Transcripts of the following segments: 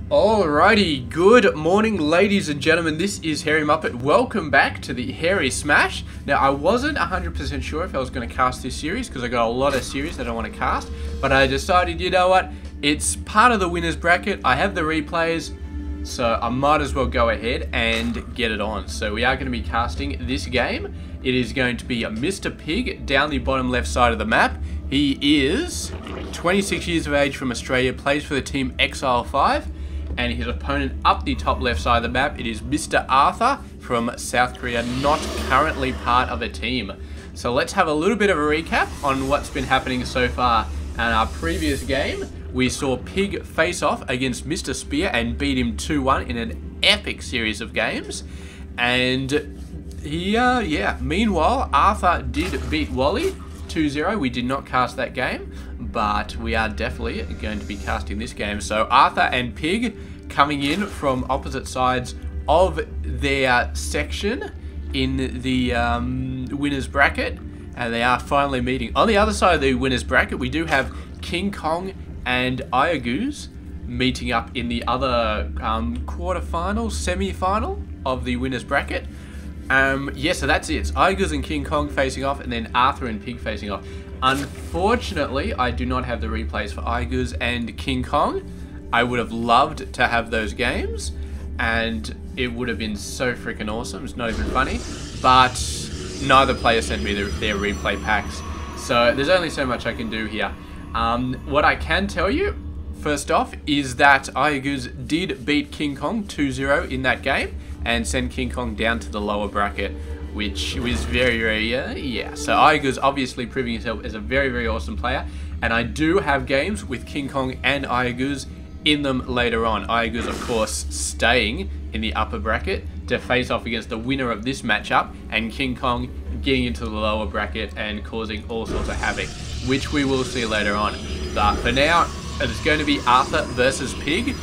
Alrighty, good morning ladies and gentlemen, this is Hairy Muppet. Welcome back to the Hairy Smash. Now I wasn't 100% sure if I was going to cast this series because I got a lot of series that I want to cast, but I decided, you know what, it's part of the winners bracket, I have the replays, so I might as well go ahead and get it on. So we are going to be casting this game. It is going to be a Mr. Pig down the bottom left side of the map. He is 26 years of age from Australia, plays for the team Exile 5. And his opponent up the top left side of the map, it is Mr. Arthur from South Korea, not currently part of a team. So let's have a little bit of a recap on what's been happening so far. In our previous game, we saw Pig face off against Mr. Spear and beat him 2-1 in an epic series of games. And meanwhile, Arthur did beat Wally 2-0. We did not cast that game, but we are definitely going to be casting this game. So Arthur and Pig coming in from opposite sides of their section in the winners bracket, and they are finally meeting. On the other side of the winners bracket, we do have King Kong and Iagooz meeting up in the other quarterfinal, semi-final of the winners bracket. So that's it. It's Iagooz and King Kong facing off, and then Arthur and Pig facing off. Unfortunately, I do not have the replays for Iagooz and King Kong. I would have loved to have those games, and it would have been so freaking awesome. It's not even funny, but neither player sent me their replay packs. So there's only so much I can do here. What I can tell you, first off, is that Iagooz did beat King Kong 2-0 in that game, and send King Kong down to the lower bracket, which was very, so Iagooz obviously proving himself as a very, very awesome player, and I do have games with King Kong and Iagooz in them later on. Iagooz, of course, staying in the upper bracket to face off against the winner of this matchup, and King Kong getting into the lower bracket and causing all sorts of havoc, which we will see later on. But for now, it's going to be Arthur versus Pig,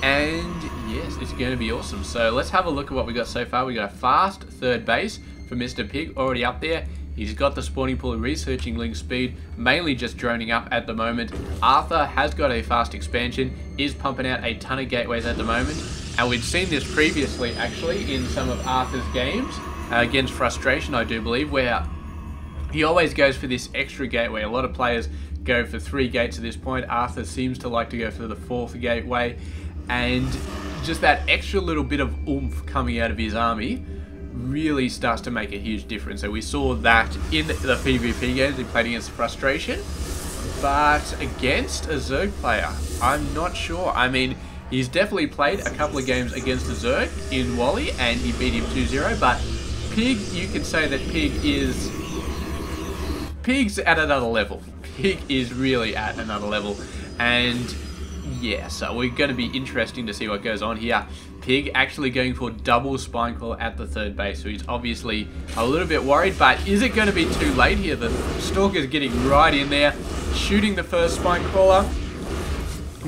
and yes, it's going to be awesome. So let's have a look at what we got so far. We got a fast third base for Mr. Pig already up there. He's got the spawning pool, researching link speed, mainly just droning up at the moment. Arthur has got a fast expansion, is pumping out a ton of gateways at the moment. And we've seen this previously, actually, in some of Arthur's games, against Frustration, I do believe, where he always goes for this extra gateway. A lot of players go for 3 gates at this point. Arthur seems to like to go for the 4th gateway. And just that extra little bit of oomph coming out of his army really starts to make a huge difference. So we saw that in the PvP games he played against Frustration, but against a Zerg player, I'm not sure. I mean, he's definitely played a couple of games against a Zerg in Wally, and he beat him 2-0, but Pig, you can say that Pig's at another level. Pig is really at another level, and yeah, so we're going to be interesting to see what goes on here. Pig actually going for double spine crawler at the third base, so he's obviously a little bit worried, but is it going to be too late here? The Stalker's getting right in there, shooting the first spine crawler,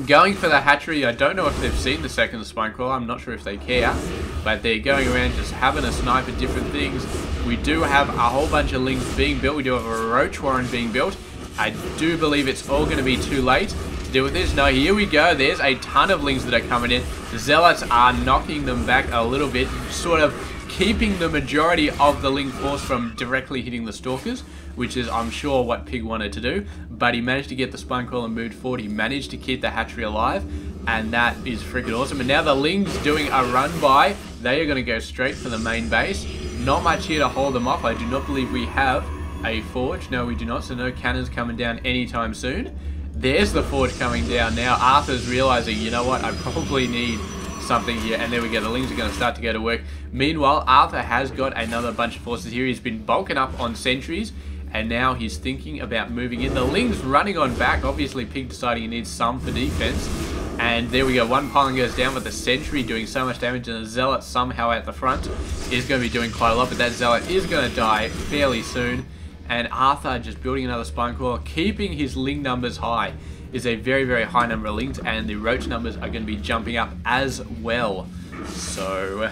going for the hatchery. I don't know if they've seen the second spine crawler, I'm not sure if they care, but they're going around just having a snipe at different things. We do have a whole bunch of lings being built. We do have a roach warren being built. I do believe it's all going to be too late deal with this. No, here we go. There's a ton of lings that are coming in. The Zealots are knocking them back a little bit, sort of keeping the majority of the ling force from directly hitting the Stalkers, which is, I'm sure, what Pig wanted to do. But he managed to get the spine crawler moved forward. He managed to keep the hatchery alive, and that is freaking awesome. And now the lings doing a run by. They are going to go straight for the main base. Not much here to hold them off. I do not believe we have a forge. No, we do not. So no cannons coming down anytime soon. There's the forge coming down now. Arthur's realizing, you know what, I probably need something here. And there we go. The lings are going to start to go to work. Meanwhile, Arthur has got another bunch of forces here. He's been bulking up on sentries, and now he's thinking about moving in. The lings running on back. Obviously, Pig deciding he needs some for defense. And there we go. One pylon goes down with the sentry doing so much damage, and the Zealot somehow at the front is going to be doing quite a lot. But that Zealot is going to die fairly soon. And Arthur just building another spine crawler, keeping his ling numbers high. Is a very, very high number of lings, and the roach numbers are going to be jumping up as well. So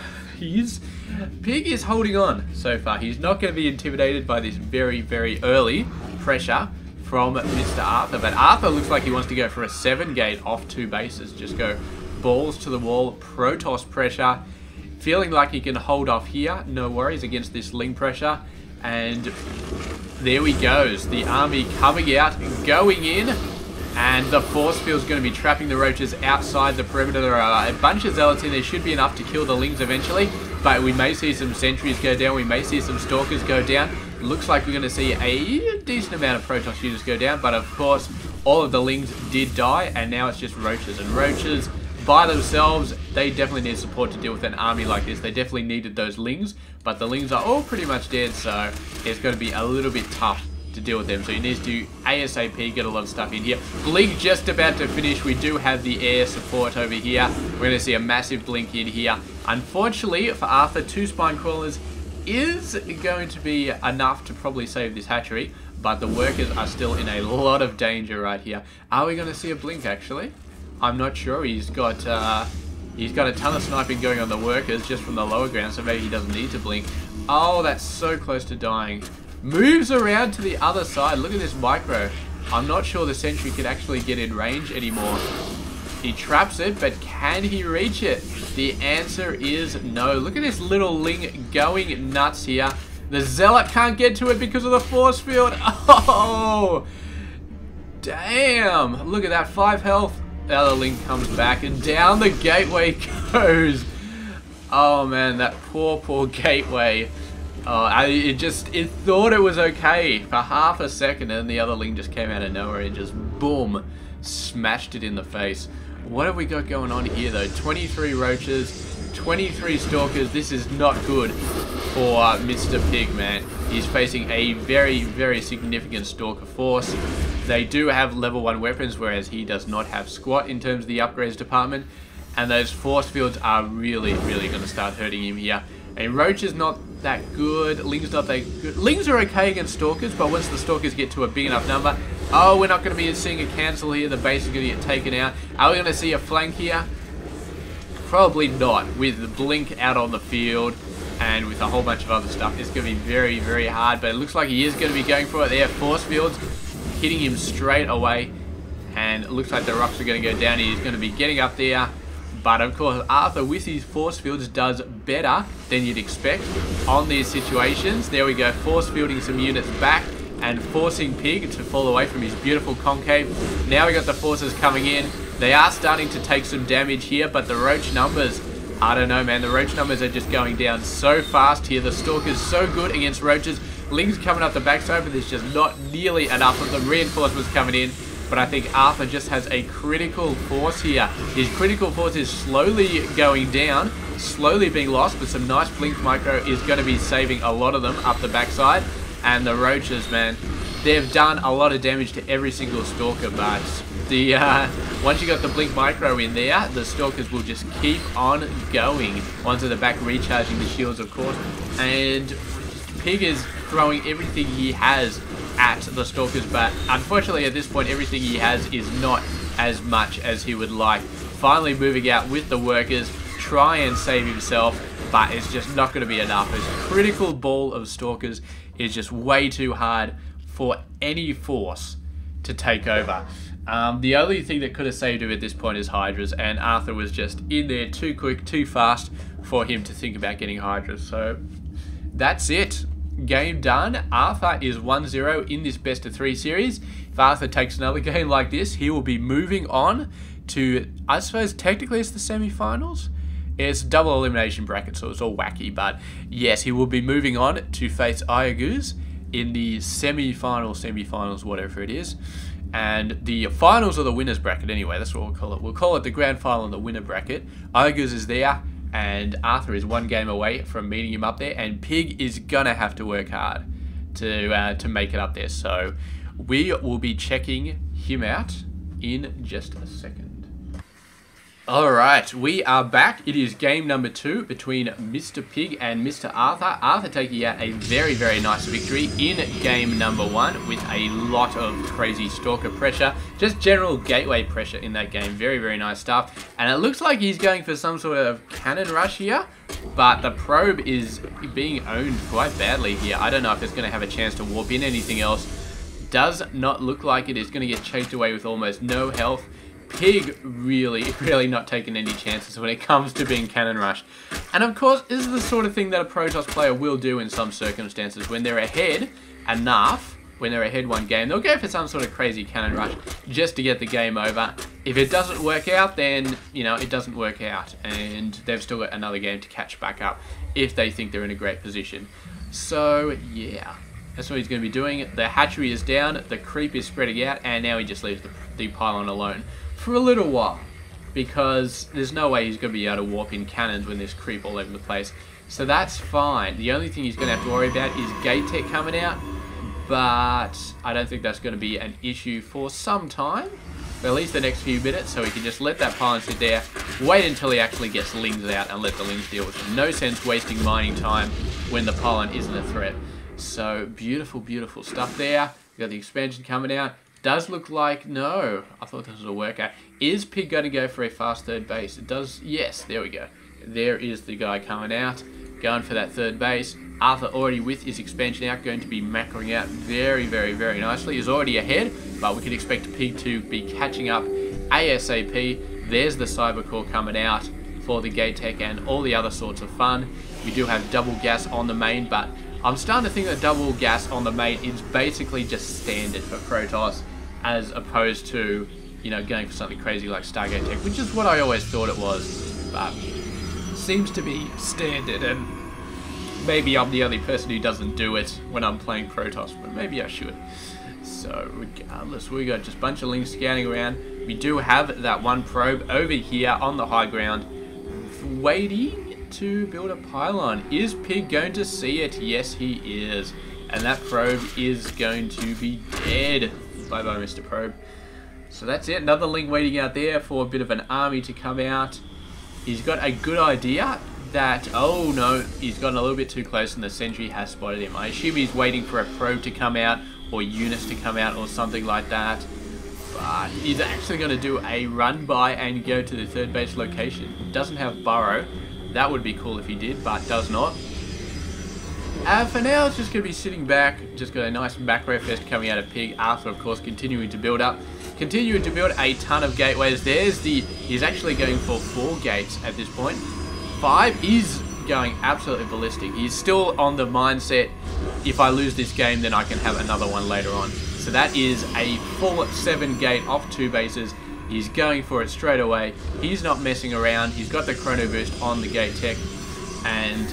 Pig is holding on so far. He's not going to be intimidated by this very, very early pressure from Mr. Arthur. But Arthur looks like he wants to go for a 7 gate off 2 bases. Just go balls to the wall, Protoss pressure, feeling like he can hold off here, no worries against this Ling pressure, and there he goes, the army coming out, going in, and the force field is going to be trapping the roaches outside the perimeter. There are a bunch of zealots in there, should be enough to kill the Lings eventually, but we may see some sentries go down, we may see some stalkers go down. Looks like we're going to see a decent amount of Protoss units go down, but of course all of the Lings did die, and now it's just roaches. And roaches by themselves, they definitely need support to deal with an army like this. They definitely needed those Lings, but the Lings are all pretty much dead, so it's going to be a little bit tough to deal with them. So he needs to ASAP get a lot of stuff in here. Blink just about to finish. We do have the air support over here. We're going to see a massive blink in here. Unfortunately for Arthur, 2 spine crawlers is going to be enough to probably save this hatchery, but the workers are still in a lot of danger right here. Are we going to see a blink actually? I'm not sure. He's got a ton of sniping going on the workers just from the lower ground, so maybe he doesn't need to blink. Oh, that's so close to dying. Moves around to the other side. Look at this micro. I'm not sure the sentry can actually get in range anymore. He traps it, but can he reach it? The answer is no. Look at this little Ling going nuts here. The Zealot can't get to it because of the force field. Oh, damn. Look at that, 5 health. The other Ling comes back and down the gateway goes. Oh man, that poor gateway. It thought it was okay for half a second, and the other Ling just came out of nowhere and just boom, smashed it in the face. What have we got going on here though? 23 roaches, 23 stalkers. This is not good for Mr. Pig, man. He's facing a very significant stalker force. They do have level 1 weapons, whereas he does not have squat in terms of the upgrades department. And those force fields are really going to start hurting him here. And Roach is not that good. Ling's not that good. Lings are okay against stalkers, but once the stalkers get to a big enough number, oh, we're not going to be seeing a cancel here. The base is going to get taken out. Are we going to see a flank here? Probably not. With the blink out on the field and with a whole bunch of other stuff, it's going to be very hard. But it looks like he is going to be going for it there. Force fields hitting him straight away, and it looks like the rocks are going to go down. He's going to be getting up there. But of course, Arthur with his force fields does better than you'd expect on these situations. There we go, force fielding some units back and forcing Pig to fall away from his beautiful concave. Now we got the forces coming in. They are starting to take some damage here, but the roach numbers, I don't know, man. The roach numbers are just going down so fast here. The stalker's so good against roaches. Ling's coming up the backside, but there's just not nearly enough of the reinforcements coming in. But I think Arthur just has a critical force here. His critical force is slowly going down, slowly being lost, but some nice blink micro is going to be saving a lot of them up the backside. And the roaches, man, they've done a lot of damage to every single stalker, but the once you got the blink micro in there, the stalkers will just keep on going. Onto the back, recharging the shields, of course. And Pig is throwing everything he has at the stalkers, but unfortunately at this point everything he has is not as much as he would like. Finally moving out with the workers, try and save himself, but it's just not going to be enough. His critical ball of stalkers is just way too hard for any force to take over. The only thing that could have saved him at this point is Hydras, and Arthur was just in there too quick, too fast for him to think about getting Hydras. So that's it. Game done. Arthur is 1-0 in this best of 3 series. If Arthur takes another game like this, he will be moving on to, I suppose technically it's the semi-finals. It's double elimination bracket, so it's all wacky, but yes, he will be moving on to face Iaguz in the semi-finals, whatever it is. And the finals are the winners bracket anyway, that's what we'll call it. We'll call it the grand final and the winner bracket. Iaguz is there, and Arthur is 1 game away from meeting him up there, and Pig is gonna have to work hard to make it up there. So we will be checking him out in just a second. Alright, we are back. It is game number 2 between Mr. Pig and Mr. Arthur. Arthur taking out a very nice victory in game number 1 with a lot of crazy stalker pressure. Just general gateway pressure in that game. Very nice stuff. And it looks like he's going for some sort of cannon rush here, but the probe is being owned quite badly here. I don't know if it's going to have a chance to warp in anything else. Does not look like it. It's going to get chased away with almost no health. Pig really not taking any chances when it comes to being cannon rushed. And of course, this is the sort of thing that a Protoss player will do in some circumstances. When they're ahead enough, when they're ahead one game, they'll go for some sort of crazy cannon rush just to get the game over. If it doesn't work out, then, you know, it doesn't work out. And they've still got another game to catch back up if they think they're in a great position. So, yeah. That's what he's going to be doing. The hatchery is down, the creep is spreading out, and now he just leaves the pylon alone for a little while, because there's no way he's going to be able to warp in cannons when there's creep all over the place. So that's fine. The only thing he's going to have to worry about is gate tech coming out, but I don't think that's going to be an issue for some time, for at least the next few minutes, so he can just let that pylon sit there, wait until he actually gets lings out and let the lings deal with it. No sense wasting mining time when the pylon isn't a threat. So, beautiful stuff there. We've got the expansion coming out. Does look like, no, I thought this was a workout. Is Pig going to go for a fast third base? It does, yes, there we go. There is the guy coming out, going for that third base. Arthur already with his expansion out, going to be macroing out very nicely. He's already ahead, but we can expect Pig to be catching up ASAP. There's the Cyber Core coming out for the gate tech and all the other sorts of fun. We do have double gas on the main, but I'm starting to think that double gas on the main is basically just standard for Protoss, as opposed to, you know, going for something crazy like Stargate Tech, which is what I always thought it was, but seems to be standard, and maybe I'm the only person who doesn't do it when I'm playing Protoss, but maybe I should. So regardless, we got just a bunch of lings scanning around. We do have that one probe over here on the high ground, waiting to build a pylon. Is Pig going to see it? Yes, he is. And that probe is going to be dead. Bye-bye, Mr. Probe. So that's it. Another ling waiting out there for a bit of an army to come out. He's got a good idea that... Oh, no. He's gotten a little bit too close and the sentry has spotted him. I assume he's waiting for a probe to come out or units to come out or something like that. But he's actually going to do a run by and go to the third base location. Doesn't have burrow. That would be cool if he did, but does not. For now, it's just going to be sitting back. Just got a nice macro fest coming out of Pig. Arthur, of course, continuing to build up. Continuing to build a ton of gateways. There's the... He's actually going for 4 gates at this point. 5 is going absolutely ballistic. He's still on the mindset, if I lose this game, then I can have another one later on. So that is a full 7 gate off 2 bases. He's going for it straight away. He's not messing around. He's got the chrono boost on the gate tech, and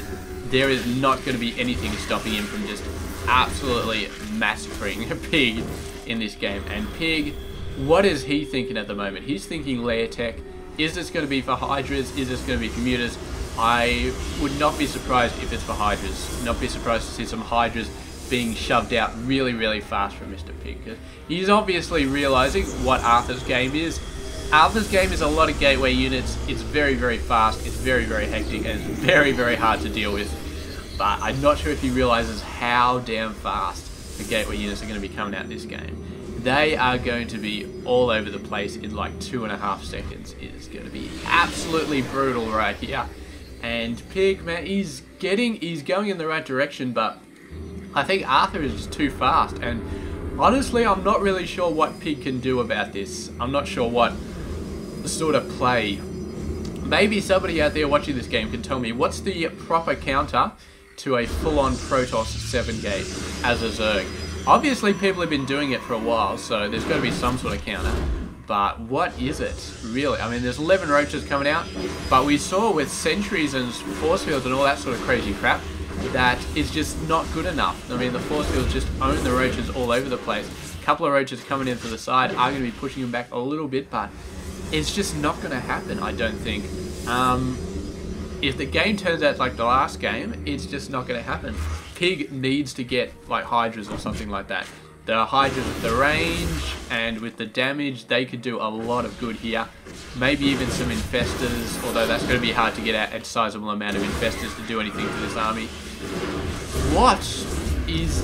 there is not going to be anything stopping him from just absolutely massacring Pig in this game. And Pig, what is he thinking at the moment? He's thinking layer tech. Is this going to be for Hydras? Is this going to be for Mutas? I would not be surprised if it's for Hydras. Not be surprised to see some Hydras being shoved out really fast from Mr. Pig, because he's obviously realizing what Arthur's game is. Arthur's game is a lot of gateway units. It's very fast, it's very hectic, and it's very hard to deal with. But I'm not sure if he realizes how damn fast the gateway units are going to be coming out in this game. They are going to be all over the place in like 2.5 seconds. It is going to be absolutely brutal right here. And Pig, man, he's going in the right direction, but I think Arthur is just too fast, and honestly, I'm not really sure what Pig can do about this. I'm not sure what sort of play. Maybe somebody out there watching this game can tell me what's the proper counter to a full-on Protoss 7 gate as a Zerg. Obviously, people have been doing it for a while, so there's got to be some sort of counter. But what is it, really? I mean, there's 11 roaches coming out, but we saw with sentries and force fields and all that sort of crazy crap, that is just not good enough. I mean, the force fields just own the roaches all over the place. A couple of roaches coming in to the side are going to be pushing them back a little bit, but it's just not going to happen, I don't think. If the game turns out like the last game, it's just not going to happen. Pig needs to get like Hydras or something like that. The Hydras with the range and with the damage, they could do a lot of good here. Maybe even some Infestors, although that's going to be hard to get a sizable amount of Infestors to do anything to this army. What is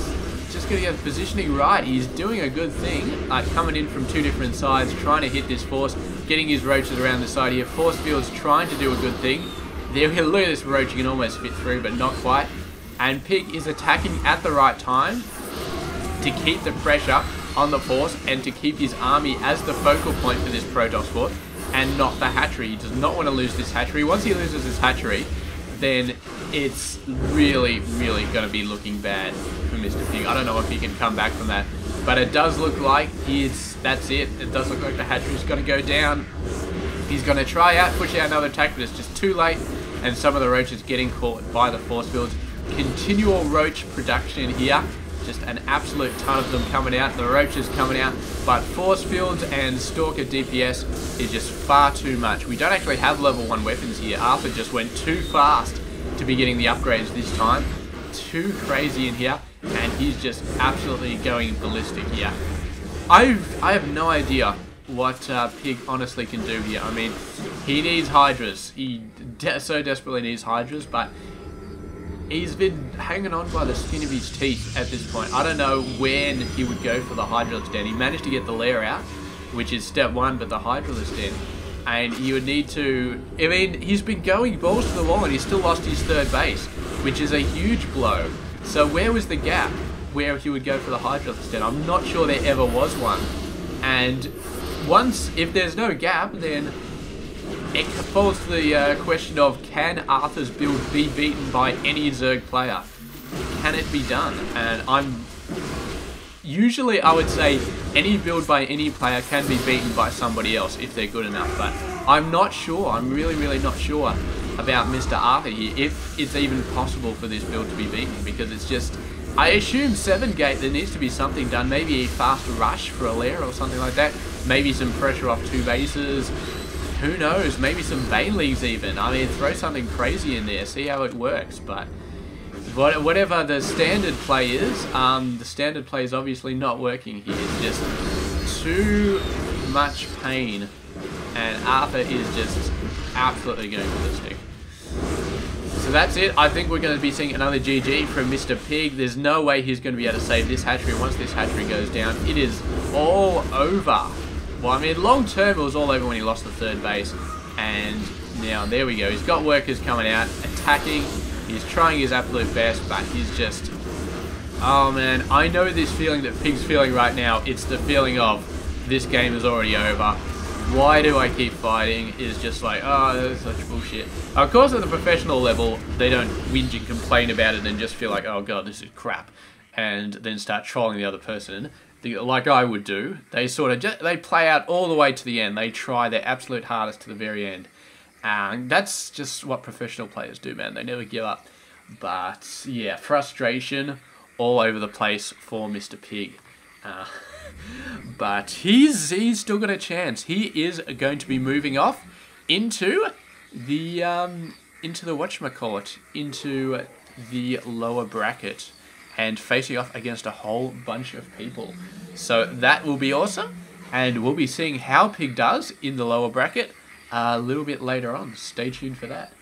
just going to get the positioning right? He's doing a good thing, coming in from 2 different sides, trying to hit this force, getting his roaches around the side here. Force field's trying to do a good thing. There, look at this roach, you can almost fit through, but not quite. And Pig is attacking at the right time to keep the pressure on the force and to keep his army as the focal point for this Protoss fort and not the hatchery. He does not want to lose this hatchery. Once he loses his hatchery, then it's really, really going to be looking bad for Mr. Pig. I don't know if he can come back from that, but it does look like that's it. It does look like the hatchery's going to go down. He's going to try out, push out another attack, but it's just too late, and some of the roaches getting caught by the force fields. Continual roach production here. Just an absolute ton of them coming out. The roaches coming out. But force fields and Stalker DPS is just far too much. We don't actually have level 1 weapons here. Arthur just went too fast to be getting the upgrades this time. Too crazy in here. And he's just absolutely going ballistic here. I have no idea what Pig honestly can do here. I mean, he needs Hydras. He so desperately needs Hydras, but he's been hanging on by the skin of his teeth at this point. I don't know when he would go for the Hydralisk Den. He managed to get the lair out, which is step 1, but the Hydralisk Den. And you would need to... I mean, he's been going balls to the wall and he's still lost his 3rd base, which is a huge blow. So where was the gap where he would go for the Hydralisk Den? I'm not sure there ever was one. And once, if there's no gap, then it falls to the question of, can Arthur's build be beaten by any Zerg player? Can it be done? And usually I would say any build by any player can be beaten by somebody else if they're good enough, but I'm not sure. I'm really, really not sure about Mr. Arthur here, if it's even possible for this build to be beaten, because it's just... I assume 7 gate, there needs to be something done, maybe a fast rush for a lair or something like that, maybe some pressure off 2 bases. Who knows, maybe some Bane Leagues even. I mean, throw something crazy in there, see how it works. But whatever the standard play is, the standard play is obviously not working here. It's just too much pain. And Arthur is just absolutely going ballistic. So that's it. I think we're going to be seeing another GG from Mr. Pig. There's no way he's going to be able to save this hatchery. Once this hatchery goes down, it is all over. Well, I mean, long term, it was all over when he lost the 3rd base. And now, there we go. He's got workers coming out, attacking. He's trying his absolute best, but he's just... Oh, man. I know this feeling that Pig's feeling right now. It's the feeling of, this game is already over. Why do I keep fighting? It's just like, oh, that's such bullshit. Of course, at the professional level, they don't whinge and complain about it and just feel like, oh, God, this is crap. And then start trolling the other person. Like I would do, they sort of they play out all the way to the end. They try their absolute hardest to the very end. And that's just what professional players do, man. They never give up. But yeah, frustration all over the place for Mr. Pig. But he's still got a chance. He is going to be moving off into the whatchamacallit, into the lower bracket, and facing off against a whole bunch of people. So that will be awesome, and we'll be seeing how Pig does in the lower bracket a little bit later on. Stay tuned for that.